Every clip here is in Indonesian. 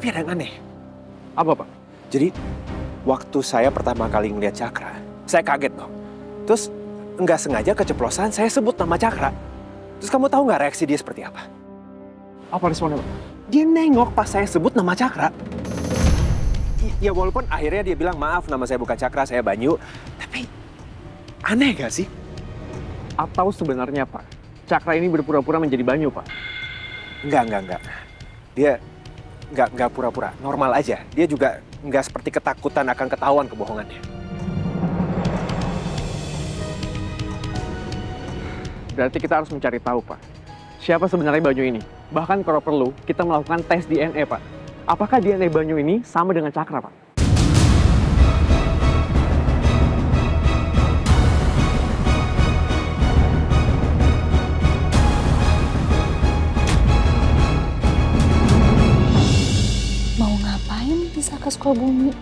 Tapi ada yang aneh. Apa, Pak? Jadi, waktu saya pertama kali ngeliat Cakra, saya kaget dong. Terus, nggak sengaja keceplosan saya sebut nama Cakra. Terus kamu tahu nggak reaksi dia seperti apa? Apa responnya, Pak? Dia nengok pas saya sebut nama Cakra. Ya walaupun akhirnya dia bilang, maaf nama saya bukan Cakra, saya Banyu. Tapi, aneh gak sih? Atau sebenarnya, Pak, Cakra ini berpura-pura menjadi Banyu, Pak? Enggak. Dia nggak pura-pura, normal aja. Dia juga nggak seperti ketakutan akan ketahuan kebohongannya. Berarti kita harus mencari tahu, Pak. Siapa sebenarnya Banyu ini? Bahkan kalau perlu, kita melakukan tes DNA, Pak. Apakah DNA Banyu ini sama dengan Cakra, Pak? Mau ngapain bisa ke Sukabumi?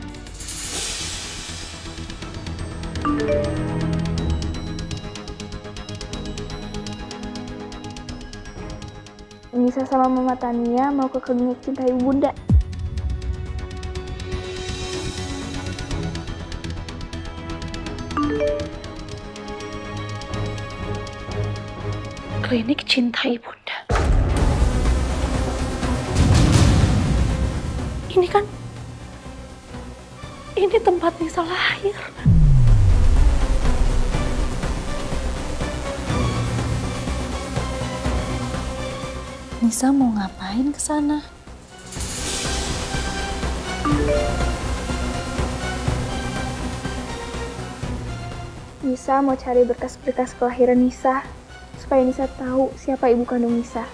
Nisa sama Mama Tania mau ke klinik Cinta Ibu Bunda. Klinik Cinta Ibunda. Ini tempat Nisa lahir. Nisa mau ngapain ke sana? Nisa mau cari berkas-berkas kelahiran Nisa, supaya Nisa tahu siapa ibu kandung Nisa.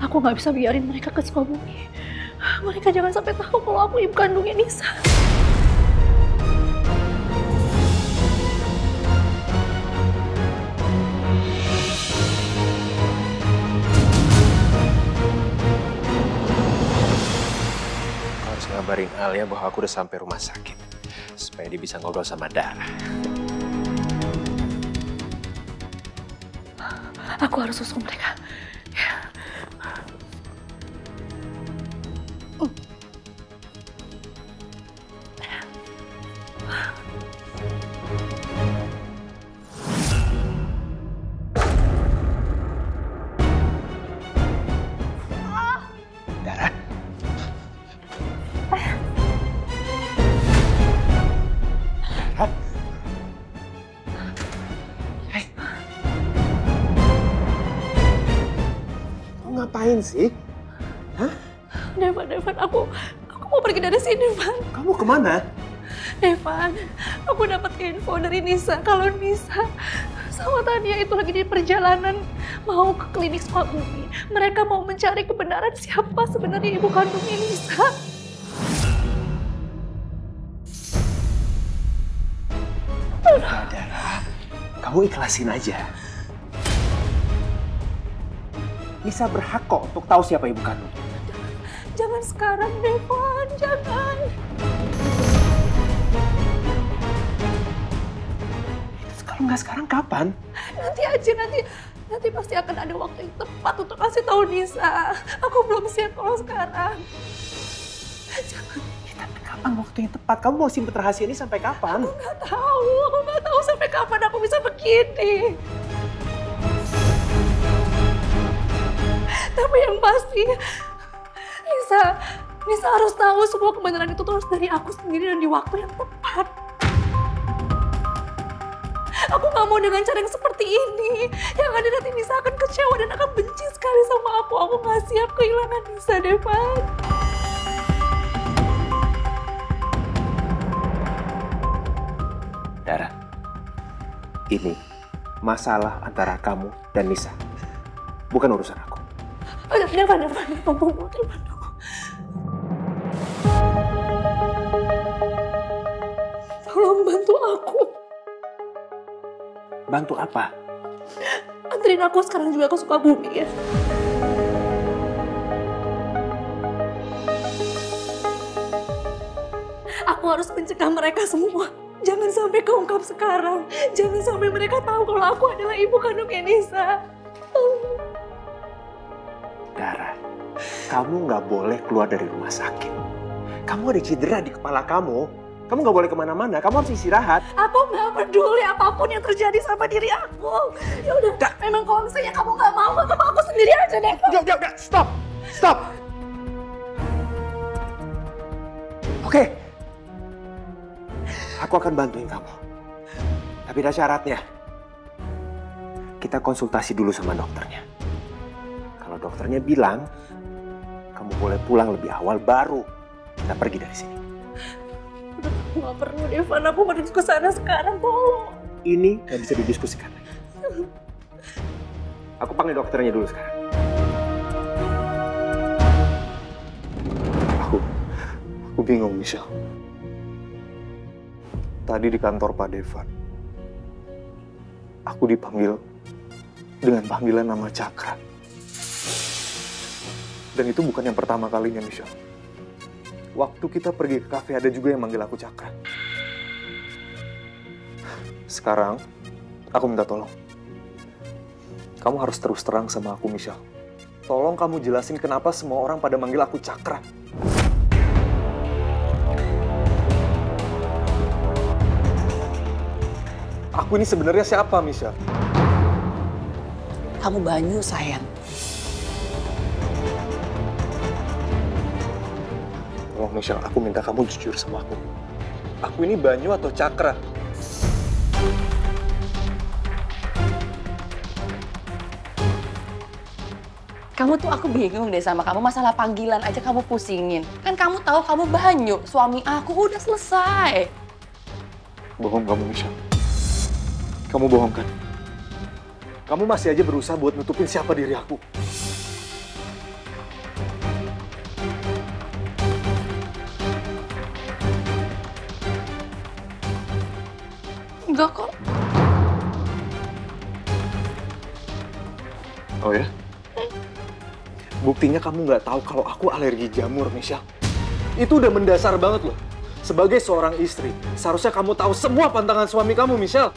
Aku nggak bisa biarin mereka ke Sukabumi. Mereka jangan sampai tahu kalau aku ibu kandungnya Nisa. Harus ngabarin Alia bahwa aku udah sampai rumah sakit. Supaya dia bisa ngobrol sama Dara. Aku harus susul mereka. Dara? Dara? Hei. Kamu ngapain sih? Hah? Devan, aku mau pergi dari sini, Van. Kamu kemana? Devan, aku dapat info dari Nisa kalau Nisa sama Tania itu lagi di perjalanan mau ke klinik Sukabumi. Mereka mau mencari kebenaran siapa sebenarnya ibu kandungnya Nisa. Udah, Dara. Kamu ikhlasin aja. Nisa berhak kok untuk tahu siapa ibu kandungnya. Jangan sekarang, Devan, jangan. Kalau nggak sekarang kapan? Nanti aja, nanti pasti akan ada waktu yang tepat untuk kasih tahu Nisa. Aku belum siap kalau sekarang. Jangan. Ya, tapi kapan waktu yang tepat? Kamu mau simpen rahasia ini sampai kapan? Aku nggak tahu sampai kapan aku bisa begini. Tapi yang pasti, Nisa harus tahu semua kebenaran itu terus dari aku sendiri dan di waktu yang tepat. Aku gak mau dengan cara yang seperti ini. Yang ada nanti Nisa akan kecewa dan akan benci sekali sama aku. Aku gak siap kehilangan Nisa, Devan. Dara, ini masalah antara kamu dan Nisa. Bukan urusan aku. Devan. Tolong bantu aku. Bantu apa? Anterin aku sekarang juga ke Sukabumi ya. Aku harus mencegah mereka semua. Jangan sampai keungkap sekarang. Jangan sampai mereka tahu kalau aku adalah ibu kandungnya Nisa. Dara, kamu nggak boleh keluar dari rumah sakit. Kamu ada cedera di kepala kamu. Kamu nggak boleh kemana-mana. Kamu harus istirahat. Aku nggak peduli apapun yang terjadi sama diri aku. Ya udah, memang kalau misalnya kamu nggak mau aku sendiri aja deh. Udah, stop, stop. Oke. Aku akan bantuin kamu. Tapi ada syaratnya. Kita konsultasi dulu sama dokternya. Kalau dokternya bilang, kamu boleh pulang lebih awal baru kita pergi dari sini. Udah, nggak perlu Devan, aku harus ke sana sekarang, tolong. Ini nggak bisa didiskusikan lagi. Aku panggil dokternya dulu sekarang. Aku bingung, Michelle. Tadi di kantor Pak Devan, aku dipanggil dengan panggilan nama Cakra. Dan itu bukan yang pertama kalinya, Michelle. Waktu kita pergi ke kafe ada juga yang manggil aku Cakra. Sekarang, aku minta tolong. Kamu harus terus terang sama aku, Michelle. Tolong kamu jelasin kenapa semua orang pada manggil aku Cakra. Aku ini sebenarnya siapa, Michelle? Kamu Banyu, sayang. Tolong, Michelle, aku minta kamu jujur sama aku. Aku ini Banyu atau Cakra? Kamu tuh aku bingung deh sama kamu. Masalah panggilan aja kamu pusingin. Kan kamu tahu kamu Banyu, suami aku udah selesai. Bohong kamu, Michelle. Kamu bohong kan? Kamu masih aja berusaha buat nutupin siapa diri aku. Enggak kok. Oh ya? Buktinya kamu nggak tahu kalau aku alergi jamur, Michelle. Itu udah mendasar banget loh. Sebagai seorang istri, seharusnya kamu tahu semua pantangan suami kamu, Michelle.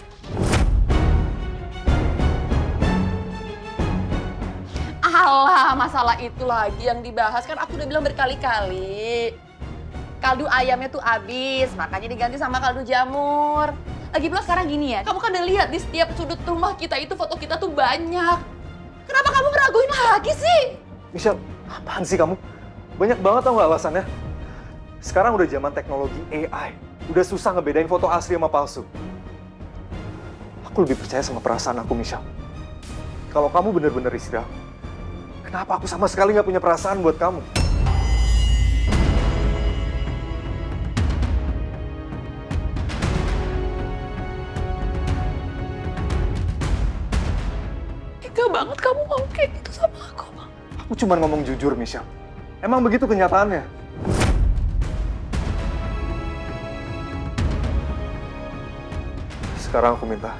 Alah, masalah itu lagi yang dibahas. Kan aku udah bilang berkali-kali. Kaldu ayamnya tuh habis, makanya diganti sama kaldu jamur. Lagi pula sekarang gini ya, kamu kan udah lihat di setiap sudut rumah kita itu foto kita tuh banyak. Kenapa kamu ngeraguin lagi sih? Michelle, apaan sih kamu? Banyak banget tau nggak alasannya? Sekarang udah zaman teknologi AI. Udah susah ngebedain foto asli sama palsu. Aku lebih percaya sama perasaan aku, Michelle. Kalau kamu bener-bener istri aku, kenapa aku sama sekali nggak punya perasaan buat kamu? Tega banget kamu mau kayak gitu sama aku. Aku cuma ngomong jujur, Michelle. Emang begitu kenyataannya. Sekarang aku minta,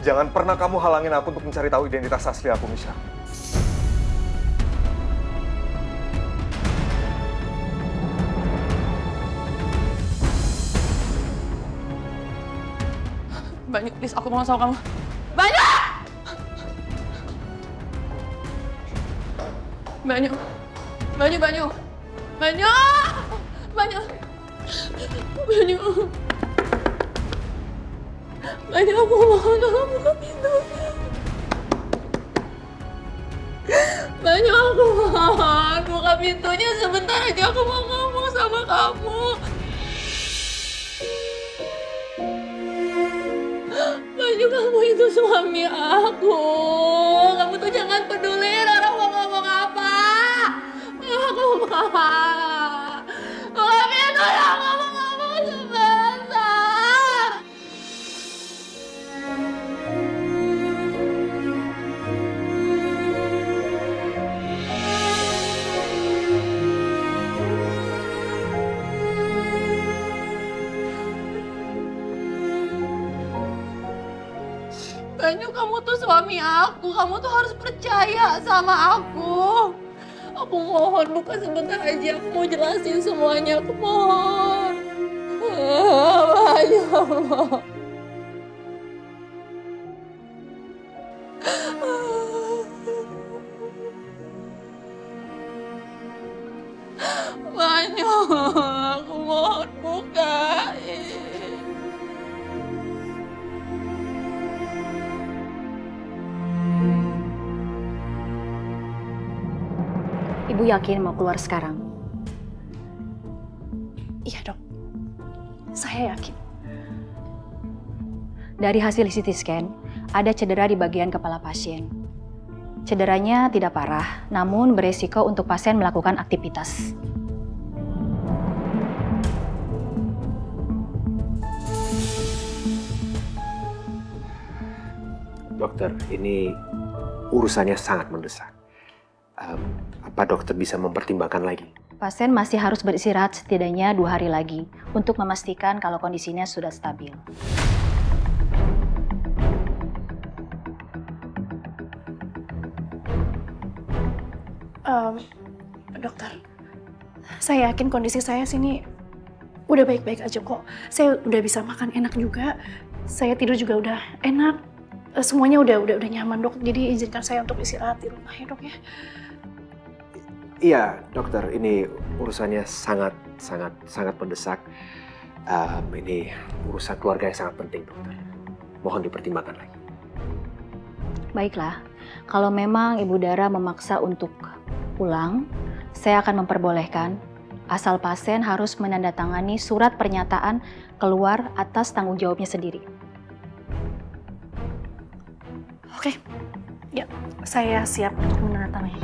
jangan pernah kamu halangin aku untuk mencari tahu identitas asli aku, Michelle. Banyu, please, aku mau sama kamu. Banyu! Banyu. Banyu, Banyu. Banyu! Banyu. Banyu. Banyu, aku mohon tolong buka pintunya. Banyu, aku mohon buka pintunya sebentar aja. Aku mau ngomong sama kamu. Banyu, kamu itu suami aku. Kamu tuh jangan peduli orang mau ngomong apa. Aku mau. Buka pintunya, aku mau ngomong sebentar. Banyu, kamu tuh suami aku. Kamu tuh harus percaya sama aku. Aku mohon, buka sebentar aja. Aku mau jelasin semuanya. Aku mohon. Banyu. Banyu, aku mohon bukain. Ibu yakin mau keluar sekarang? Iya dok, saya yakin. Dari hasil CT scan, ada cedera di bagian kepala pasien. Cederanya tidak parah, namun beresiko untuk pasien melakukan aktivitas. Dokter, ini urusannya sangat mendesak. Apa dokter bisa mempertimbangkan lagi? Pasien masih harus beristirahat setidaknya 2 hari lagi untuk memastikan kalau kondisinya sudah stabil. Dokter, saya yakin kondisi saya sini udah baik-baik aja kok. Saya udah bisa makan enak juga. Saya tidur juga udah enak. Semuanya udah nyaman dok. Jadi izinkan saya untuk istirahat di rumah ya dok ya. Iya dokter, ini urusannya sangat mendesak. Ini urusan keluarga yang sangat penting dokter. Mohon dipertimbangkan lagi. Baiklah, kalau memang Ibu Dara memaksa untuk pulang, saya akan memperbolehkan, asal pasien harus menandatangani surat pernyataan keluar atas tanggung jawabnya sendiri. Oke, ya saya siap untuk menandatangani.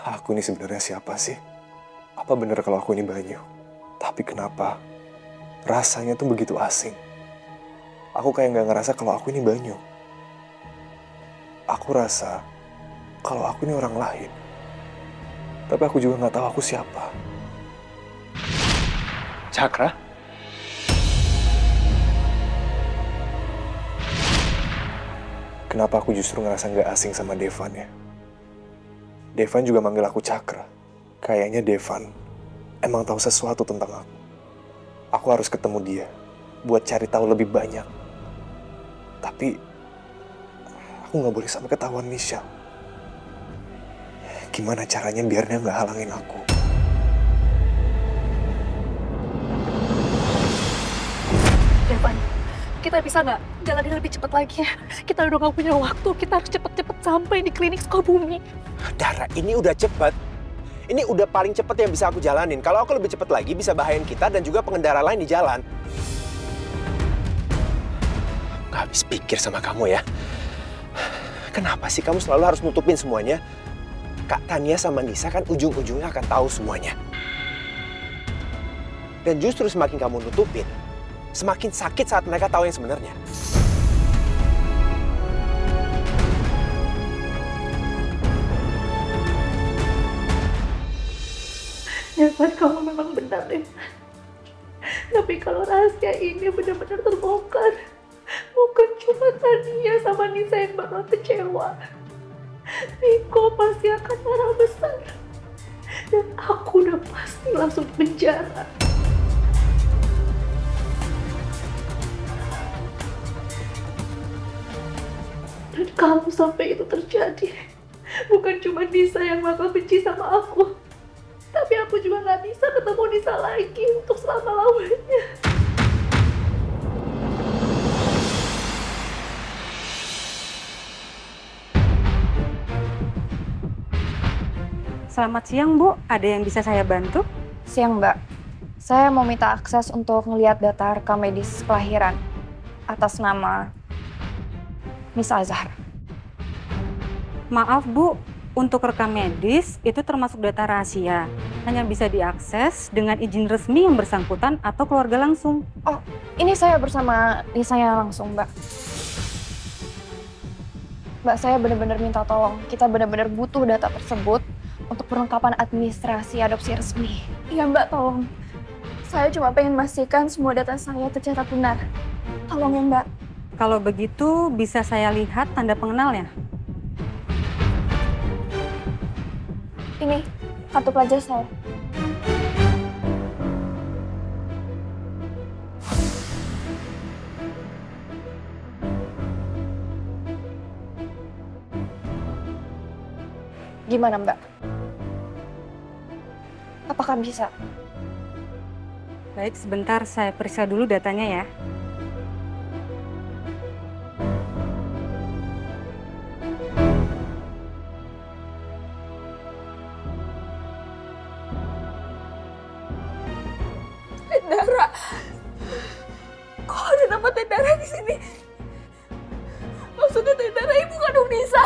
Aku ini sebenarnya siapa sih? Apa bener kalau aku ini Banyu? Tapi kenapa rasanya tuh begitu asing? Aku kayak nggak ngerasa kalau aku ini Banyu. Aku rasa kalau aku ini orang lain. Tapi aku juga nggak tahu aku siapa. Cakra? Kenapa aku justru ngerasa nggak asing sama Devan ya? Devan juga manggil aku Cakra. Kayaknya Devan emang tahu sesuatu tentang aku. Aku harus ketemu dia buat cari tahu lebih banyak. Tapi aku nggak boleh sampai ketahuan Michelle. Gimana caranya biar dia nggak halangin aku? Devan, kita bisa nggak jalanin lebih cepat lagi ya? Kita udah nggak punya waktu. Kita harus cepet-cepet sampai di klinik Sukabumi. Dara, ini udah cepat. Ini udah paling cepat yang bisa aku jalanin. Kalau aku lebih cepat lagi, bisa bahayain kita dan juga pengendara lain di jalan. Gak habis pikir sama kamu ya. Kenapa sih kamu selalu harus nutupin semuanya? Kak Tania sama Nisa kan ujung-ujungnya akan tahu semuanya. Dan justru semakin kamu nutupin, semakin sakit saat mereka tahu yang sebenarnya. Devan, kamu memang benar deh. Tapi kalau rahasia ini benar-benar terbongkar, bukan cuma Tania sama Nisa yang bakal kecewa. Niko pasti akan marah besar. Dan aku udah pasti langsung di penjara. Dan kalau sampai itu terjadi, bukan cuma Nisa yang bakal benci sama aku, tapi aku juga nggak bisa ketemu Nisa lagi untuk selama-lamanya. Selamat siang, Bu. Ada yang bisa saya bantu? Siang, Mbak. Saya mau minta akses untuk ngelihat data rekam medis kelahiran atas nama Nisa Azhar. Maaf, Bu. Untuk rekam medis, itu termasuk data rahasia. Hanya bisa diakses dengan izin resmi yang bersangkutan atau keluarga langsung. Oh, ini saya bersama Nisanya langsung, Mbak. Mbak, saya benar-benar minta tolong. Kita benar-benar butuh data tersebut untuk perlengkapan administrasi adopsi resmi. Iya Mbak, tolong. Saya cuma pengen memastikan semua data saya tercatat benar. Tolong ya Mbak. Kalau begitu bisa saya lihat tanda pengenalnya? Ini kartu pelajar saya. Gimana Mbak? Apakah bisa? Baik, sebentar saya periksa dulu datanya ya. Tendara. Kok ada nama Tendara di sini? Maksudnya Tendara ibu kandung Nisa.